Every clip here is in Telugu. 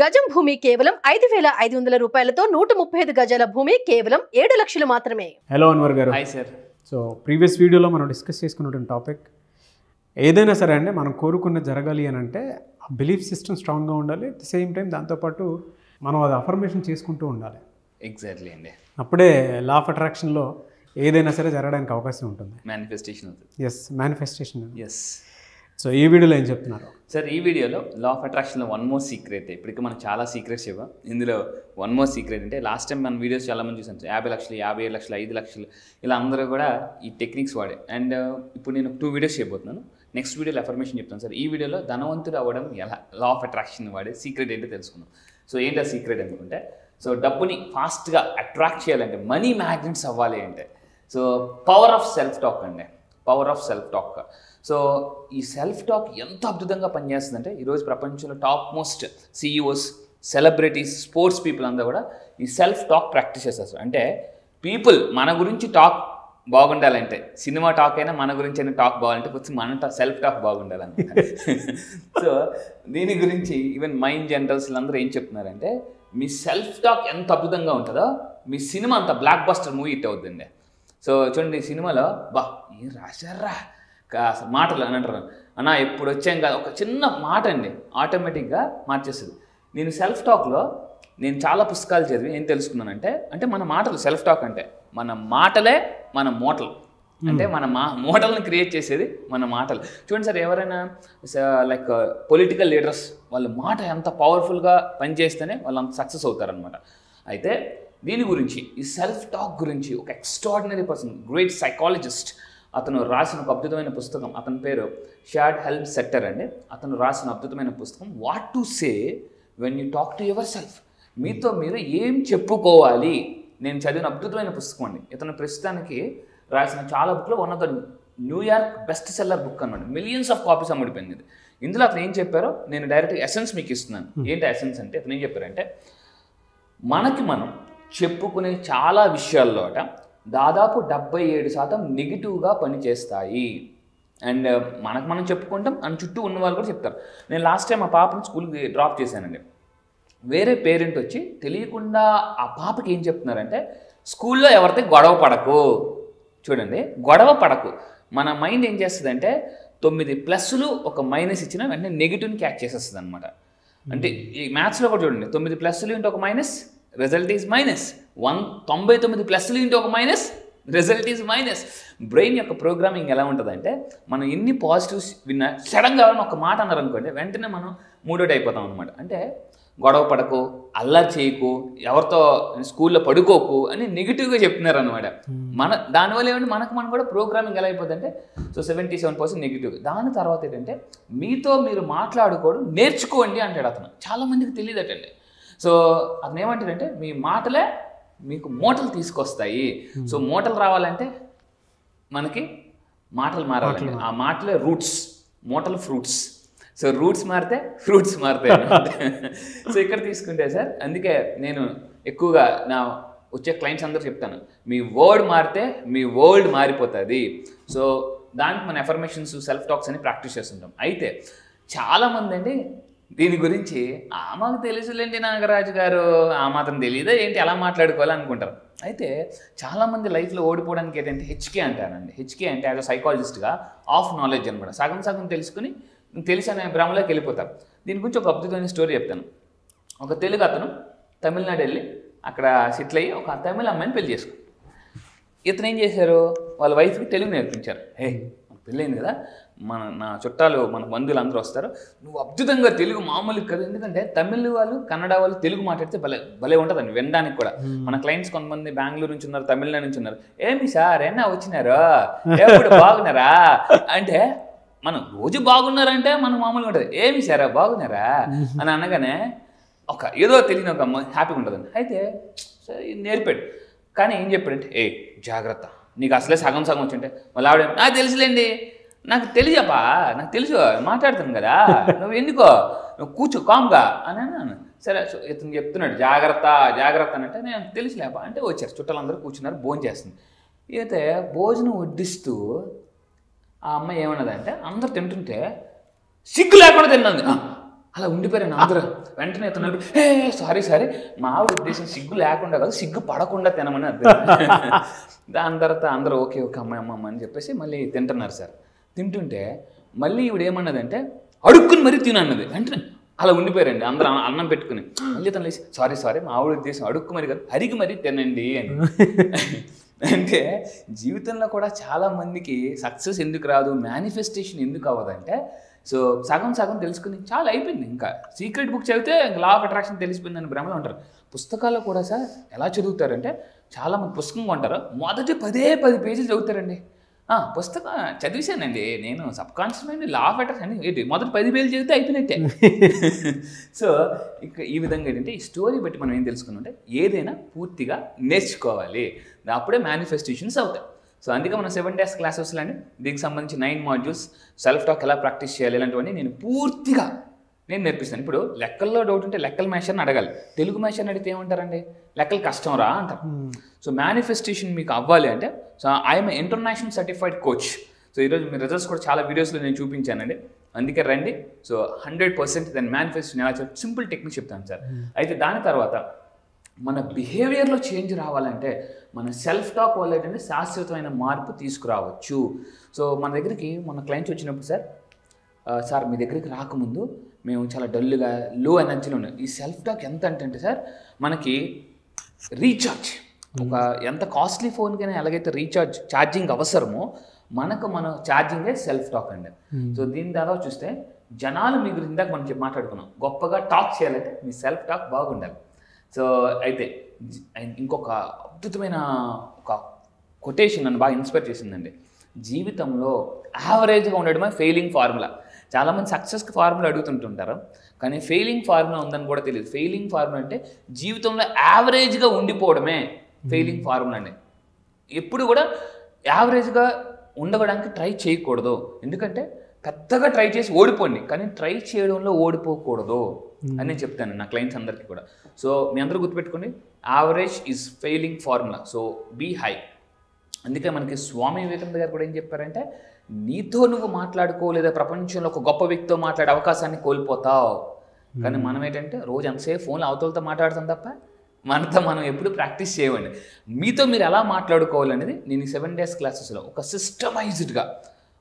గజం భూమి కేవలం 5,500 రూపాయలతో 135 గజాల భూమి కేవలం 7 లక్షలు మాత్రమే. హలో అన్వర్ గారు. Hi sir. సో ప్రీవియస్ వీడియోలో మనం డిస్కస్ చేసుకున్నటువంటి టాపిక్ ఏదైనా సరే అండి మనం కోరుకున్న జరగాలి అని అంటే ఆ బిలీఫ్ సిస్టమ్ స్ట్రాంగ్గా ఉండాలి. అట్ ద సేమ్ టైం దాంతోపాటు మనం అది అఫర్మేషన్ చేసుకుంటూ ఉండాలి. ఎగ్జాక్ట్లీ అండి. అప్పుడే లా ఆఫ్ అట్రాక్షన్లో ఏదైనా సరే జరగడానికి అవకాశం ఉంటుంది. మేనిఫెస్టేషన్ అవుతుంది. Yes, manifestation. ఎస్. సో ఈ వీడియోలో ఏం చెప్తున్నారు సార్? ఈ వీడియోలో లా ఆఫ్ అట్రాక్షన్లో వన్ మోర్ సీక్రెట్. ఇప్పటికీ మనం చాలా సీక్రెట్స్ ఇవ్వం. ఇందులో వన్ మోర్ సీక్రెట్ అంటే లాస్ట్ టైం మన వీడియోస్ చాలా మంది చూసాం. 50 లక్షలు, 57 లక్షలు, 5 లక్షలు ఇలా అందరూ కూడా ఈ టెక్నిక్స్ వాడే. అండ్ ఇప్పుడు నేను 2 వీడియోస్ చేయబోతున్నాను. నెక్స్ట్ వీడియోలో అఫర్మేషన్ చెప్తాను సార్. ఈ వీడియోలో ధనవంతుడు అవ్వడం ఎలా, లా ఆఫ్ అట్రాక్షన్ వాడే సీక్రెట్ ఏంటో తెలుసుకుందాం. సో ఏంటి ఆ సీక్రెట్ అనుకుంటే, సో డబ్బుని ఫాస్ట్గా అట్రాక్ట్ చేయాలంటే, మనీ మ్యాగ్నెట్స్ అవ్వాలి అంటే, so power of self talk అండి. Power of self talk. So ఈ సెల్ఫ్ టాక్ ఎంత అద్భుతంగా పనిచేస్తుందంటే, ఈరోజు ప్రపంచంలో top most CEOs, celebrities, sports people అంతా కూడా ఈ సెల్ఫ్ టాక్ ప్రాక్టీస్ చేస్తారు. అంటే పీపుల్ మన గురించి టాక్ బాగుండాలంటే, సినిమా టాక్ అయినా మన గురించి అయినా టాక్ బాగాలంటే కొంచెం మన సెల్ఫ్ టాక్ బాగుండాలన్నమాట. సో దీని గురించి ఈవెన్ మైండ్ జనరల్స్ అందరూ ఏం చెప్తున్నారంటే, మీ సెల్ఫ్ టాక్ ఎంత అద్భుతంగా ఉంటుందో మీ సినిమా అంత బ్లాక్ బస్టర్ మూవీ హిట్ అవుతుందండి. సో చూడండి, ఈ సినిమాలో ఏం రాశారా మాటలు అని అంటారు. అన్నా ఎప్పుడు వచ్చాం కదా, ఒక చిన్న మాట అండి ఆటోమేటిక్గా మార్చేస్తుంది. నేను సెల్ఫ్ టాక్లో నేను చాలా పుస్తకాలు చదివి ఏం తెలుసుకున్నానంటే, అంటే మన మాటలు, సెల్ఫ్ టాక్ అంటే మన మాటలే మన మూటలు. అంటే మన మూటలను క్రియేట్ చేసేది మన మాటలు. చూడండి సార్, ఎవరైనా లైక్ పొలిటికల్ లీడర్స్ వాళ్ళ మాట ఎంత పవర్ఫుల్గా పనిచేస్తేనే వాళ్ళు అంత సక్సెస్ అవుతారనమాట. అయితే దీని గురించి, ఈ సెల్ఫ్ టాక్ గురించి ఒక ఎక్స్ట్రాడినరీ పర్సన్, గ్రేట్ సైకాలజిస్ట్, అతను రాసిన ఒక అద్భుతమైన పుస్తకం, అతని పేరు షార్డ్ హెల్మ్ సెట్టర్ అండి. అతను రాసిన అద్భుతమైన పుస్తకం what to say when you talk to your self. మీతో మీరు ఏం చెప్పుకోవాలి. నేను చదివిన అద్భుతమైన పుస్తకం అండి. ఇతను ప్రస్తుతానికి రాసిన చాలా బుక్లో one of the New York best seller book అనమాట. మిలియన్స్ ఆఫ్ కాపీస్ అమ్ముడిపోయింది. ఇందులో అతను ఏం చెప్పారో నేను డైరెక్ట్ ఎసెన్స్ మీకు ఇస్తున్నాను. ఏంటి ఎసెన్స్ అంటే, అతను ఏం చెప్పారంటే, మనకి మనం చెప్పుకునే చాలా విషయాల్లో దాదాపు 77% నెగిటివ్గా పనిచేస్తాయి. అండ్ మనకు మనం చెప్పుకుంటాం, అని చుట్టూ ఉన్న వాళ్ళు కూడా చెప్తారు. నేను లాస్ట్ టైం ఆ పాపని స్కూల్కి డ్రాప్ చేశానండి. వేరే పేరెంట్ వచ్చి తెలియకుండా ఆ పాపకి ఏం చెప్తున్నారంటే, స్కూల్లో ఎవరితో గొడవ పడకు. చూడండి, గొడవ పడకు. మన మైండ్ ఏం చేస్తుందంటే 9 ప్లస్లు ఒక మైనస్ ఇచ్చినా వెంటనే నెగిటివ్ని క్యాచ్ చేసేస్తుంది అనమాట. అంటే ఈ మ్యాథ్స్లో కూడా చూడండి, 9 ప్లస్లు ఇంటూ ఒక మైనస్, రిజల్ట్ ఈజ్ మైనస్. 99 ప్లస్లు ఇంటూ ఒక minus, result is minus. Brain యొక్క ప్రోగ్రామింగ్ ఎలా ఉంటుందంటే, మనం ఎన్ని పాజిటివ్స్ విన్నా సడన్గా ఎవరైనా ఒక మాట అన్నారు అనుకోండి, వెంటనే మనం మూడోటి అయిపోతాం అనమాట. అంటే గొడవ పడకు, అల్లరి చేయకు, ఎవరితో స్కూల్లో పడుకోకు అని నెగిటివ్గా చెప్తున్నారు అనమాట. దానివల్ల ఏమంటే మనం కూడా ప్రోగ్రామింగ్ ఎలా అయిపోతుందంటే, సో 77% నెగిటివ్. దాని తర్వాత ఏంటంటే, మీతో మీరు మాట్లాడుకోవడం నేర్చుకోండి అంటాడు అతను. చాలామందికి తెలియదటండి. సో అతను ఏమంటాడంటే, మీ మాటలే మీకు మూటలు తీసుకొస్తాయి. సో మూటలు రావాలంటే మనకి మాటలు మారాలండి. ఆ మాటలే రూట్స్, మూటలు ఫ్రూట్స్. సో రూట్స్ మారితే ఫ్రూట్స్ మారుతాయి. సో ఇక్కడ తీసుకుంటే సార్, అందుకే నేను ఎక్కువగా నా వచ్చే క్లయింట్స్ అందరూ చెప్తాను, మీ వర్డ్ మారితే మీ వరల్డ్ మారిపోతుంది. సో దానికి మన ఎఫర్మేషన్స్, సెల్ఫ్ టాక్స్ అని ప్రాక్టీస్ చేస్తుంటాం. అయితే చాలామంది అండి దీని గురించి మాకు తెలుసులేండి నాగరాజు గారు, ఆ మాత్రం తెలియదా ఏంటి, ఎలా మాట్లాడుకోవాలి అనుకుంటారు. అయితే చాలామంది లైఫ్లో ఓడిపోవడానికి ఏంటంటే హెచ్కే అంటారండి. హెచ్కే అంటే యాజ్ అ సైకాలజిస్ట్గా ఆఫ్ నాలెడ్జ్ అనమాట. సగం సగం తెలుసుకుని తెలిసి అనే భ్రమలోకి వెళ్ళిపోతాం. దీని గురించి ఒక అద్భుతమైన స్టోరీ చెప్తాను. ఒక తెలుగు అతను తమిళనాడు వెళ్ళి అక్కడ సెటిల్ అయ్యి ఒక తమిళ అమ్మాయిని పెళ్లి చేసుకుని, ఇతను ఏం చేశారు, వాళ్ళ వైఫ్కి తెలుగు నేర్పించారు. పెళ్ళైంది కదా, నా చుట్టాలు, మన బంధువులు అందరూ వస్తారు, నువ్వు అద్భుతంగా తెలుగు మామూలు కదా. ఎందుకంటే తమిళ వాళ్ళు, కన్నడ వాళ్ళు తెలుగు మాట్లాడితే భలే ఉంటుందండి వినడానికి కూడా. మన క్లయింట్స్ కొంతమంది బెంగళూరు నుంచి ఉన్నారు, తమిళనాడు నుంచి ఉన్నారు. ఏమి సార్ ఏనా వచ్చినారు, ఎప్పుడు బాగున్నారా అంటే, మనం రోజు బాగున్నారంటే మనం మామూలుగా ఉంటుంది. ఏమి సారా బాగున్నారా అని అనగానే ఏదో తెలియని ఒక హ్యాపీగా ఉంటుందండి. అయితే నేర్పాడు. కానీ ఏం చెప్పాడంటే, జాగ్రత్త, నీకు అసలే సగం సగం వచ్చింటే మళ్ళీ ఆవిడ, నాకు తెలుసులేండి, నాకు తెలియపా, నాకు తెలుసు, మాట్లాడుతాను కదా, నువ్వు ఎందుకో, నువ్వు కూర్చో కామ్గా అని అన్నాను. సరే, ఇతను చెప్తున్నాడు జాగ్రత్త జాగ్రత్త అని అంటే, నేను తెలుసులేపా అంటే వచ్చారు. చుట్టాలందరూ కూర్చున్నారు, భోజనం చేస్తుంది. అయితే భోజనం వడ్డిస్తూ ఆ అమ్మాయి ఏమన్నదంటే, అందరు తింటుంటే సిగ్గు లేకుండా తిన్నది. అలా ఉండిపోయాను అందరూ. వెంటనే ఇతను సారీ మా ఆవిడ ఉద్దేశం సిగ్గు లేకుండా కాదు, సిగ్గు పడకుండా తినమని అర్థం. దాని తర్వాత అందరూ ఓకే అమ్మ అని చెప్పేసి మళ్ళీ తింటున్నారు సార్. తింటుంటే మళ్ళీ ఈవిడ ఏమన్నదంటే అడుక్కుని మరీ తినన్నది. వెంటనే అలా ఉండిపోయారండి అందరూ అన్నం పెట్టుకుని. మళ్ళీ తను లేచి సారీ మా ఆవిడ ఉద్దేశం అడుక్కు మరి కాదు, అరిగి మరీ తినండి అని. అంటే జీవితంలో కూడా చాలామందికి సక్సెస్ ఎందుకు రాదు, మేనిఫెస్టేషన్ ఎందుకు అవ్వదంటే సో సగం తెలుసుకుని చాలా అయిపోయింది. ఇంకా సీక్రెట్ బుక్ చదివితే లా ఆఫ్ అట్రాక్షన్ తెలిసిపోయిందని భ్రమలో ఉంటారు. పుస్తకాల్లో కూడా సార్ ఎలా చదువుతారంటే చాలామంది పుస్తకం కొంటారు, మొదటి 10 పేజీలు చదువుతారండి. పుస్తకం చదివేశానండి నేను, subconscious mind, law of attraction ఏంటి మొదటి 10 పేజీలు చదివితే అయిపోయినట్టే. సో ఇక ఈ విధంగా ఏంటంటే ఈ స్టోరీ బట్టి మనం ఏం తెలుసుకున్నామంటే ఏదైనా పూర్తిగా నేర్చుకోవాలి, అప్పుడే మేనిఫెస్టేషన్స్ అవుతాయి. సో అందుకే మనం 7 days క్లాసెస్లో అండి దీనికి సంబంధించి 9 modules సెల్ఫ్ టాక్ ఎలా ప్రాక్టీస్ చేయాలి ఇలాంటివన్నీ నేను పూర్తిగా నేర్పిస్తాను. ఇప్పుడు లెక్కల్లో డౌట్ ఉంటే లెక్కల మేషర్ని అడగాలి, తెలుగు మేషర్ని అడిగితే ఏమంటారండి, లెక్కలు కష్టం రా అంటారు. సో మేనిఫెస్టేషన్ మీకు అవ్వాలి అంటే so I'm international certified coach. So ఈరోజు మీ రిజల్ట్స్ కూడా చాలా వీడియోస్లో నేను చూపించానండి, అందుకే రండి. సో 100% దాని మేనిఫెస్టేషన్ ఎలా చెప్పి సింపుల్ టెక్నిక్ చెప్తాను సార్. అయితే దాని తర్వాత మన బిహేవియర్లో చేంజ్ రావాలంటే మన సెల్ఫ్ టాక్ వల్ల ఏంటంటే శాశ్వతమైన మార్పు తీసుకురావచ్చు. సో మన దగ్గరికి మన క్లయింట్స్ వచ్చినప్పుడు సార్ మీ దగ్గరికి రాకముందు మేము చాలా డల్గా లో ఎనర్జీలో ఉన్నాం. ఈ సెల్ఫ్ టాక్ ఎంత అంటే సార్ మనకి రీఛార్జ్, ఒక ఎంత కాస్ట్లీ ఫోన్కైనా ఎలాగైతే ఛార్జింగ్ అవసరమో మనకు మన ఛార్జింగే సెల్ఫ్ టాక్ అండి. సో దీని ద్వారా చూస్తే జనాలు మీ గురించి ఇందాక మనం మాట్లాడుకున్నాం, గొప్పగా టాక్ చేయాలంటే మీ సెల్ఫ్ టాక్ బాగుండాలి. సో అయితే ఇంకొక అద్భుతమైన ఒక కొటేషన్ నన్ను బాగా ఇన్స్పైర్ చేసిందండి. జీవితంలో యావరేజ్గా ఉండడమే ఫెయిలింగ్ ఫార్ములా. చాలామంది సక్సెస్కి ఫార్ములా అడుగుతుంటుంటారు, కానీ ఫెయిలింగ్ ఫార్ములా ఉందని కూడా తెలియదు. ఫెయిలింగ్ ఫార్ములా అంటే జీవితంలో యావరేజ్గా ఉండిపోవడమే ఫెయిలింగ్ ఫార్ములా అండి. ఎప్పుడు కూడా యావరేజ్గా ఉండడానికి ట్రై చేయకూడదు, ఎందుకంటే పెద్దగా ట్రై చేసి ఓడిపోండి, కానీ ట్రై చేయడంలో ఓడిపోకూడదు అని నేను చెప్తాను నా క్లయింట్స్ అందరికీ కూడా. సో మీ అందరూ గుర్తుపెట్టుకోండి, average is failing formula, so be high. అందుకే మనకి స్వామి వివేకానంద గారు కూడా ఏం చెప్పారంటే నీతో నువ్వు మాట్లాడుకో, లేదా ప్రపంచంలో ఒక గొప్ప వ్యక్తితో మాట్లాడే అవకాశాన్ని కోల్పోతావు. కానీ మనం ఏంటంటే రోజు ఎంతసేపు ఫోన్లో అవతలతో మాట్లాడతాం తప్ప మనతో మనం ఎప్పుడు ప్రాక్టీస్ చేయవండి. మీతో మీరు ఎలా మాట్లాడుకోవాలనేది నేను ఈ 7 days క్లాసెస్లో ఒక సిస్టమైజ్డ్గా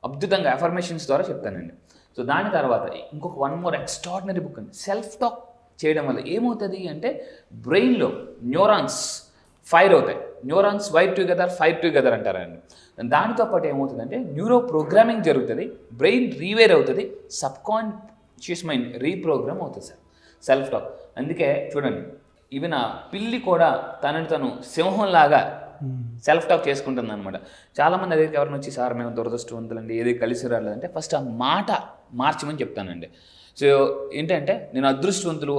అద్భుతంగా అఫర్మేషన్స్ ద్వారా చెప్తానండి. సో దాని తర్వాత ఇంకొక 1 more ఎక్స్ట్రాడినరీ బుక్ అండి. సెల్ఫ్ టాక్ చేయడం వల్ల ఏమవుతుంది అంటే బ్రెయిన్లో న్యూరాన్స్ ఫైర్ అవుతాయి. Neurons wire together fire together అంటారండి. దానితో పాటు ఏమవుతుందంటే న్యూరో ప్రోగ్రామింగ్ జరుగుతుంది, బ్రెయిన్ రీవేర్ అవుతుంది, సబ్కాన్షియస్ మైండ్ రీప్రోగ్రామ్ అవుతుంది సార్ సెల్ఫ్ టాక్. అందుకే చూడండి ఈవెన్ ఆ పిల్లి కూడా తనని తను సింహంలాగా సెల్ఫ్ టాక్ చేసుకుంటుంది అనమాట. చాలామంది అదే ఎవరిని వచ్చి సార్ మేము దురదృష్టవంతులండి ఏది కలిసి రాలేదంటే ఫస్ట్ ఆ మాట మార్చమని చెప్తానండి. సో ఏంటంటే నేను అదృష్టవంతులు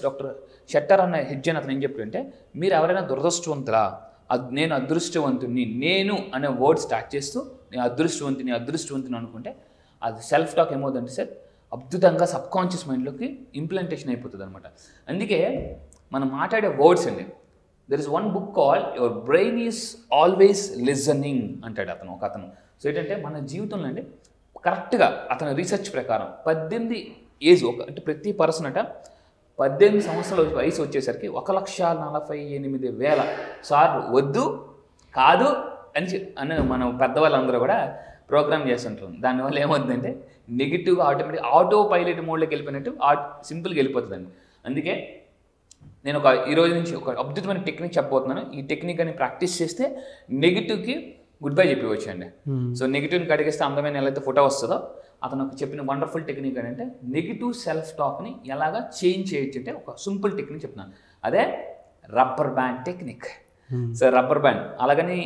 డాక్టర్ షట్టర్ అన్న హెడ్జన్ అతను ఏం చెప్పాడంటే మీరు ఎవరైనా దురదృష్టవంతులా, నేను అదృష్టవంతుని, నేను అనే వర్డ్ స్టార్ట్ చేస్తూ నేను అదృష్టవంతుని అనుకుంటే అది సెల్ఫ్ టాక్ ఏమవుతుందంటే సార్ అద్భుతంగా సబ్కాన్షియస్ మైండ్లోకి ఇంప్లిమెంటేషన్ అయిపోతుంది అనమాట. అందుకే మనం మాట్లాడే వర్డ్స్ అండి, there is 1 book called your brain is always listening అంటాడు ఒక అతను. సో ఏంటంటే మన జీవితంలో అండి కరెక్ట్గా అతని రీసెర్చ్ ప్రకారం 18 ఏజ్ అంటే ప్రతి పర్సన్ 18 సంవత్సరాల వయసు వచ్చేసరికి 1,48,000 సార్లు వద్దు కాదు అని మన పెద్దవాళ్ళందరూ కూడా ప్రోగ్రామ్ చేస్తుంటారు. దానివల్ల ఏమవుతుందంటే నెగిటివ్గా ఆటోమేటిక్ ఆటో పైలట్ మోడ్లోకి వెళ్ళిపోయినట్టు సింపుల్గా వెళ్ళిపోతుందండి. అందుకే నేను ఈ రోజు నుంచి ఒక అద్భుతమైన టెక్నిక్ చెప్పబోతున్నాను. ఈ టెక్నిక్ అని ప్రాక్టీస్ చేస్తే నెగిటివ్కి గుడ్ బై చెప్పవచ్చు అండి. సో నెగిటివ్ని కడిగేస్తే అందమైన ఎలా అయితే ఫోటో వస్తుందో అతను చెప్పిన వండర్ఫుల్ టెక్నిక్ ఏంటంటే నెగిటివ్ సెల్ఫ్ టాక్ని ఎలాగా చేంజ్ చేయొచ్చు అంటే ఒక సింపుల్ టెక్నిక్ చెప్తున్నాను, అదే rubber band technique. So rubber band అలాగని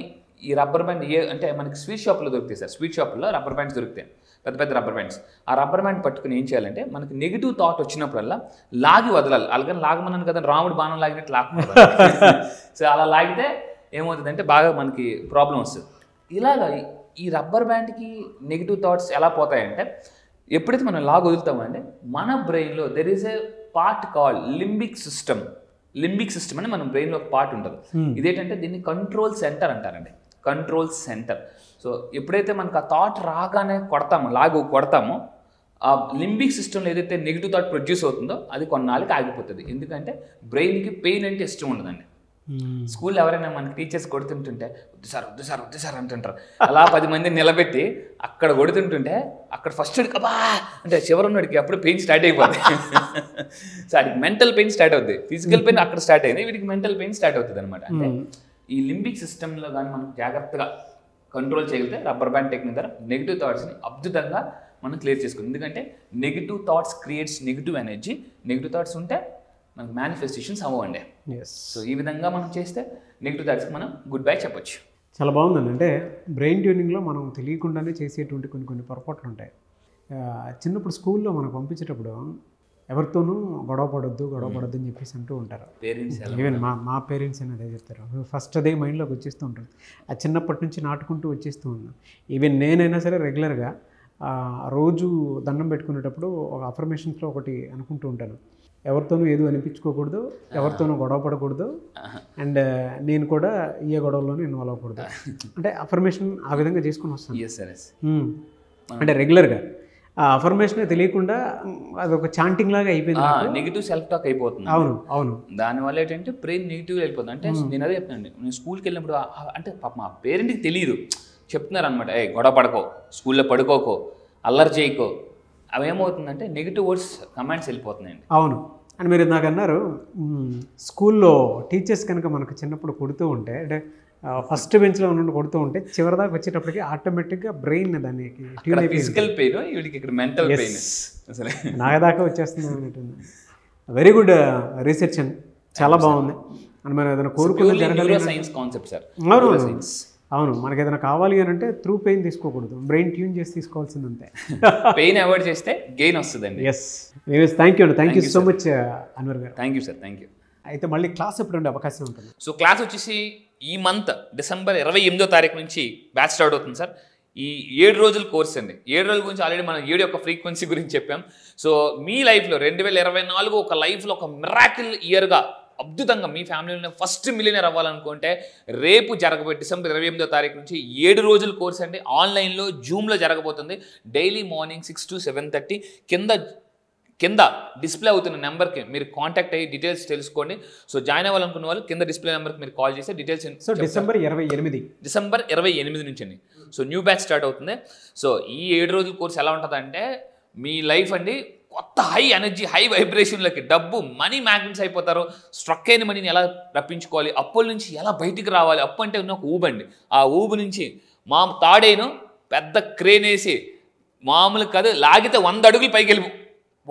ఈ రబ్బర్ బ్యాండ్ అంటే మనకి స్వీట్ షాప్లో దొరుకుతాయి సార్. స్వీట్ షాప్లో రబ్బర్ బ్యాండ్స్ దొరుకుతాయి, పెద్ద రబ్బర్ బ్యాండ్స్. ఆ రబ్బర్ బ్యాండ్ పట్టుకుని ఏం చేయాలంటే మనకి నెగిటివ్ థాట్ వచ్చినప్పుడల్లా లాగి వదలాలి. అలాగని లాగమన్నాను కదా రాముడు బాణం లాగినట్టు లాగకూడదు. సో అలా లాగితే ఏమవుతుందంటే బాగా మనకి ప్రాబ్లం వస్తుంది. ఇలాగా ఈ రబ్బర్ బ్యాండ్కి నెగిటివ్ థాట్స్ ఎలా పోతాయంటే ఎప్పుడైతే మనం లాగ్ వదులుతామంటే మన బ్రెయిన్లో there is a part called limbic system అని మన బ్రెయిన్లో ఒక పార్ట్ ఉంటుంది. ఇదేంటంటే దీన్ని కంట్రోల్ సెంటర్ అంటారండి, కంట్రోల్ సెంటర్. సో ఎప్పుడైతే మనకు ఆ థాట్ రాగానే కొడతామో ఆ లింబిక్ సిస్టంలో ఏదైతే నెగిటివ్ థాట్ ప్రొడ్యూస్ అవుతుందో అది కొన్నాళ్ళకి ఆగిపోతుంది. ఎందుకంటే బ్రెయిన్కి పెయిన్ అంటే ఇష్టం ఉండదండి. స్కూల్లో ఎవరైనా మనకి టీచర్స్ కొడుతుంటుంటే వద్దు సార్ అంటుంటారు. అలా 10 మందిని నిలబెట్టి అక్కడ కొడుతుంటుంటే అక్కడ ఫస్ట్ అబ్బా అంటే చివరున్నడికి అప్పుడు పెయిన్ స్టార్ట్ అయిపోతుంది. సో వాడికి మెంటల్ పెయిన్ స్టార్ట్ అవుతుంది. ఫిజికల్ పెయిన్ అక్కడ స్టార్ట్ అయింది, వీడికి మెంటల్ పెయిన్ స్టార్ట్ అవుతుంది అనమాట. అంటే ఈ లింబిక్ సిస్టంలో కానీ మనం జాగ్రత్తగా కంట్రోల్ చేయగలిగితే రబ్బర్ బ్యాండ్ టెక్నిక్ ద్వారా నెగిటివ్ థాట్స్ని అద్భుతంగా మనం క్లియర్ చేసుకోండి. ఎందుకంటే negative thoughts creates negative energy. Negative thoughts ఉంటే మనకు మేనిఫెస్టేషన్స్ అవ్వండి. సో ఈ విధంగా మనం చేస్తే నెగిటివ్ థాట్స్కి మనం గుడ్ బై చెప్పొచ్చు. చాలా బాగుందండి. అంటే బ్రెయిన్ ట్యూనింగ్లో మనం తెలియకుండానే చేసేటువంటి కొన్ని పొరపాట్లు ఉంటాయి. చిన్నప్పుడు స్కూల్లో మనకు పంపించేటప్పుడు ఎవరితోనూ గొడవ పడొద్దు అని చెప్పేసి అంటూ ఉంటారు పేరెంట్స్. ఈవెన్ మా పేరెంట్స్ అని అదే చెప్తారు. ఫస్ట్ అదే మైండ్లోకి వచ్చేస్తూ ఉంటుంది. అది చిన్నప్పటి నుంచి నాటుకుంటూ వచ్చేస్తూ ఉన్నాను. ఈవెన్ నేనైనా సరే రెగ్యులర్గా రోజు దండం పెట్టుకునేటప్పుడు ఒక అఫర్మేషన్స్లో ఒకటి అనుకుంటూ ఉంటాను, ఎవరితోనూ ఏదో అనిపించుకోకూడదు, ఎవరితోనూ గొడవ పడకూడదు, అండ్ నేను కూడా ఏ గొడవలోనూ ఇన్వాల్వ్ అవ్వకూడదు. అంటే అఫర్మేషన్ ఆ విధంగా చేసుకుని వస్తాను. అంటే రెగ్యులర్గా ఆ అఫర్మేషన్ తెలియకుండా అదొక చాంటింగ్ లాగా అయిపోయింది. నెగిటివ్ సెల్ఫ్ టాక్ అయిపోతుంది. అవును. దానివల్ల ఏంటంటే బ్రెయిన్ నెగిటివ్ వెళ్ళిపోతుంది. అంటే నేను అదే చెప్తానండి, నేను స్కూల్కి వెళ్ళినప్పుడు అంటే పాప మా పేరెంట్కి తెలియదు, చెప్తున్నారు అనమాట, ఏ గొడవ పడుకో, స్కూల్లో పడుకోకో, అల్లరి చేయకో. అవి ఏమవుతుందంటే నెగిటివ్ వర్డ్స్ కమాండ్స్ వెళ్ళిపోతున్నాయండి. అవును. అని మీరు నాకు అన్నారు, స్కూల్లో టీచర్స్ కనుక మనకు చిన్నప్పుడు కొడుతూ ఉంటే, అంటే ఫస్ట్ బెంచ్లో ఉన్న కొడుతూ ఉంటే చివరిదాకా వచ్చేటప్పటికి ఆటోమేటిక్గా బ్రెయిన్ దానికి ఫిజికల్ పెయిన్, వీడికి ఇక్కడ మెంటల్ పెయిన్ అసలు నాగదాకా వచ్చేస్తుంది అన్నట్టుంది. వెరీ గుడ్ రీసెర్చ్ అండి, చాలా బాగుంది. అని మనం ఏదైనా కోరుకున్న జరగాలి సైన్స్ కాన్సెప్ట్ సార్. అవును, మనకి ఏదైనా కావాలి అని అంటే త్రూ పెయిన్ తీసుకోకూడదు, బ్రెయిన్ ట్యూన్ చేసి తీసుకోవాల్సింది అంతే. పెయిన్ అవాయిడ్ చేస్తే గెయిన్ వస్తుందండి. Thank you so much Anwar గారు. Thank you sir. Thank you. అయితే మళ్ళీ క్లాస్ ఎప్పుడు ఉండే అవకాశం ఉంటుంది? సో క్లాస్ వచ్చేసి ఈ మంత్ డిసెంబర్ 28వ తారీఖు నుంచి బ్యాచ్ స్టార్ట్ అవుతుంది సార్. ఈ 7 రోజుల కోర్స్ అండి. 7 రోజుల గురించి ఆల్రెడీ మనం 7 యొక్క ఫ్రీక్వెన్సీ గురించి చెప్పాం. సో మీ లైఫ్లో 2024 ఒక లైఫ్లో ఒక మిరాకిల్ ఇయర్గా అద్భుతంగా మీ ఫ్యామిలీలో ఫస్ట్ మిలియనర్ అవ్వాలనుకుంటే రేపు జరగబోయే డిసెంబర్ 28వ తారీఖు నుంచి 7 రోజుల కోర్స్ అండి. ఆన్లైన్లో జూమ్లో జరగబోతుంది. Daily morning 6 to 7:30. కింద డిస్ప్లే అవుతున్న నెంబర్కి మీరు కాంటాక్ట్ అయ్యి డీటెయిల్స్ తెలుసుకోండి. సో జాయిన్ అవ్వాలనుకున్న వాళ్ళు కింద డిస్ప్లే నెంబర్కి మీరు కాల్ చేస్తే డీటెయిల్స్. సో డిసెంబర్ 28 నుంచి అండి. సో న్యూ బ్యాచ్ స్టార్ట్ అవుతుంది. సో ఈ 7 రోజుల కోర్స్ ఎలా ఉంటుందంటే మీ లైఫ్ అండి కొత్త హై ఎనర్జీ, హై వైబ్రేషన్లకి, డబ్బు, మనీ మ్యాగ్నెట్స్ అయిపోతారు. స్ట్రక్ అయిన మనీని ఎలా రప్పించుకోవాలి, అప్పుల నుంచి ఎలా బయటికి రావాలి. అప్పు అంటే ఉన్న ఒక ఊబు అండి. ఆ ఊబు నుంచి మా తాడేను పెద్ద క్రేన్ వేసి మామూలు కాదు, లాగితే 100 అడుగులు పైకి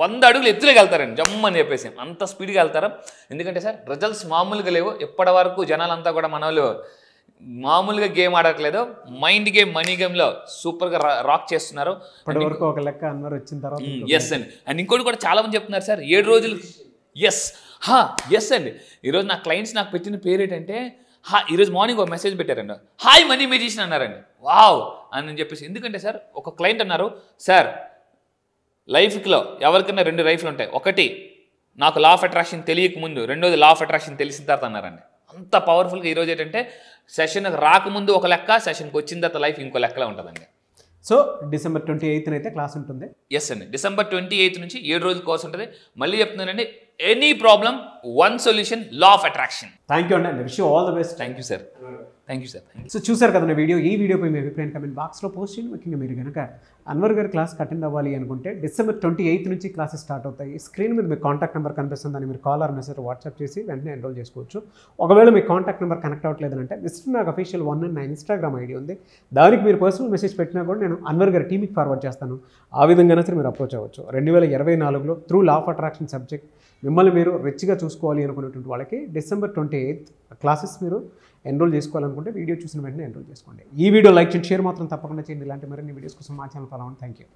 100 అడుగులు ఎత్తులోకి వెళ్తారండి, జమ్మని చెప్పేసి అంత స్పీడ్గా వెళ్తారు. ఎందుకంటే సార్ రిజల్ట్స్ మామూలుగా లేవు. ఇప్పటి వరకు జనాలంతా కూడా మన వాళ్ళు మామూలుగా గేమ్ ఆడట్లేదు, మైండ్ గేమ్, మనీ గేమ్లో సూపర్గా రాక్ చేస్తున్నారు. ఇప్పటివరకు ఒక లెక్క అన్నారు వచ్చిన తర్వాత. ఎస్ అండి. అండ్ ఇంకోటి కూడా చాలా మంది చెప్తున్నారు సార్ 7 రోజులు. ఎస్ అండి. ఈరోజు నా క్లయింట్స్ నాకు పెట్టిన పేరు ఏంటంటే, ఈరోజు మార్నింగ్ ఒక మెసేజ్ పెట్టారండి, హాయ్ మనీ మెజిషియన్ అన్నారండి. వావ్ అని చెప్పేసి. ఎందుకంటే సార్ ఒక క్లయింట్ అన్నారు, సార్ లైఫ్లో ఎవరికైనా 2 లైఫ్లు ఉంటాయి. ఒకటి నాకు లా ఆఫ్ అట్రాక్షన్ తెలియక ముందు, రెండోది లా ఆఫ్ అట్రాక్షన్ తెలిసిన తర్వాత అన్నారండి. అంత పవర్ఫుల్గా ఈరోజు ఏంటంటే సెషన్కి రాకముందు ఒక లెక్క, సెషన్కి వచ్చిన తర్వాత లైఫ్ ఇంకో లెక్కలో ఉంటుందండి. సో డిసెంబర్ 28న అయితే క్లాస్ ఉంటుంది. ఎస్ అండి. డిసెంబర్ 28 నుంచి 7 రోజుల కోర్స్ ఉంటుంది. మళ్ళీ చెప్తున్నానండి, any problem one solution, law of attraction. Thank you అండి. Wish you all the best. Thank you sir. So చూసారు కదండి వీడియో. ఈ వీడియోపై మీ అభిప్రాయం కమెంట్ బాక్స్లో పోస్ట్ చేయండి. ముఖ్యంగా మీరు కనుక అన్వర్ గారి క్లాస్కి అటెండ్ అవ్వాలి అనుకుంటే డిసెంబర్ 28 నుంచి క్లాసెస్ స్టార్ట్ అవుతాయి. స్క్రీన్ మీద మీ కాంటాక్ట్ నెంబర్ కనిపిస్తుంది, దాన్ని మీరు కాల్ ఆర్ మెసేజ్ వాట్సాప్ చేసి వెంటనే ఎన్రోల్ చేసుకోవచ్చు. ఒకవేళ మీ కాంటాక్ట్ నెంబర్ కనెక్ట్ అవ్వట్లేదంటే మిస్టర్ నాగ్ అఫీషియల్ 1 అని నా ఇన్స్టాగ్రామ్ ఐడి ఉంది. దానికి మీరు పర్సనల్ మెసేజ్ పెట్టినా కూడా నేను అన్వర్ గారి టీమ్కి ఫార్వర్డ్ చేస్తాను. ఆ విధంగానే సరే మీరు అప్రోచ్ అవ్వచ్చు. 2024లో through law of attraction subject మిమ్మల్ని మీరు రిచ్గా చూసుకోవాలి అనుకునేటువంటి వాళ్ళకి డిసెంబర్ 28 క్లాసెస్ మీరు ఎన్రోల్ చేసుకోవాలనుకుంటే వీడియో చూసిన వెంటనే ఎన్రోల్ చేసుకోండి. ఈ వీడియో లైక్ చేయండి, షేర్ మాత్రం తప్పకుండా చేయండి. ఇలాంటి మరిన్ని వీడియోస్ కోసం మా ఛానల్ ఫాలో అవ్వండి. Thank you.